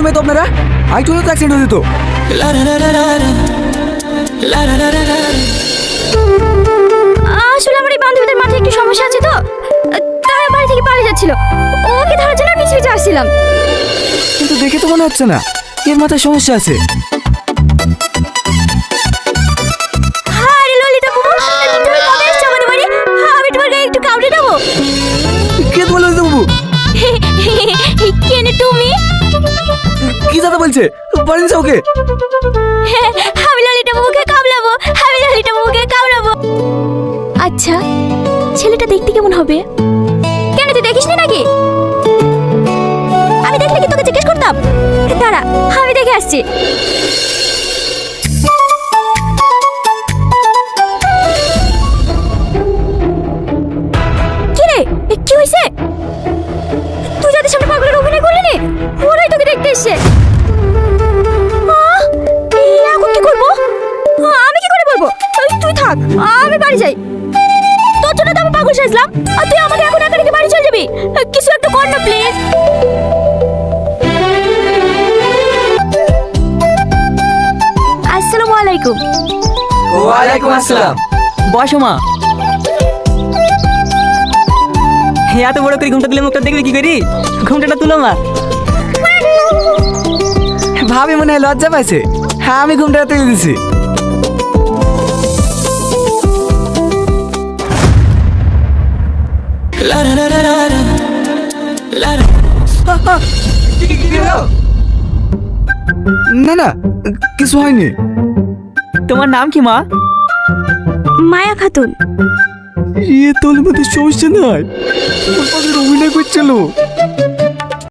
মেয়ে তো আপনারা আইটু তো অ্যাক্সিডেন্ট হয়ে যেত। আসলে আমার এই বান্ধবীদের মাথায় একটু সমস্যা আছে তো, তাই বাড়ি থেকে পালিয়ে যাচ্ছিল। ওকে ধরার জন্য পিছু পিছু আসছিলাম। কিন্তু দেখে তো মনে হচ্ছে না এর মাথায় সমস্যা আছে। আরে ললিতা বাবু, তুমি কবে এসছো আমাদের বাড়ি? আমি তোমার গায়ে একটু কামড়ে দেবো। কে বলে বাবু? কেন তুমি? কি দাদা বলছে? পারেন ওকে? আমি ললিতা বাবুকে কামড়াবো, আমি ললিতা বাবুকে কামড়াবো। আচ্ছা, ছেলেটা দেখতে কেমন হবে? কেন তুই দেখিসনি নাকি? আমি দেখলে কি তোকে জিজ্ঞেস করতাম? দাঁড়া, আমি দেখে আসছি। কি রে, কি হয়েছে? তুই যাদের সামনে পাগলের অভিনয় করলি নি, ওরাই তোকে দেখতে এসছে। এখন কি করবো? আমি কি করে বলবো? তুই থাক, আমি বাড়ি যাই। তোর জন্য তো আমি পাগল সাজলাম, আর তুই আমাকে এখন একা রেখে বাড়ি চলে যাবি? কিছু একটা কর না প্লিজ। আসসালামু আলাইকুম। ওয়ালাইকুম আসসালাম। বসো মা। এত বড় করে ঘুমটা দিলে মুখটা দেখবে কি করি? ঘুমটাটা তুলো মা। ভাবি মনে হয় লজ্জা পাইছে। হ্যাঁ, আমি ঘুমটা তুলে দিছি। না না, কিছু হয়নি। তোমার নাম কি মা? মায়া খাতুন। তোর মধ্যে সমস্যা নাই, ওর পাগলের অভিনয় করছিল।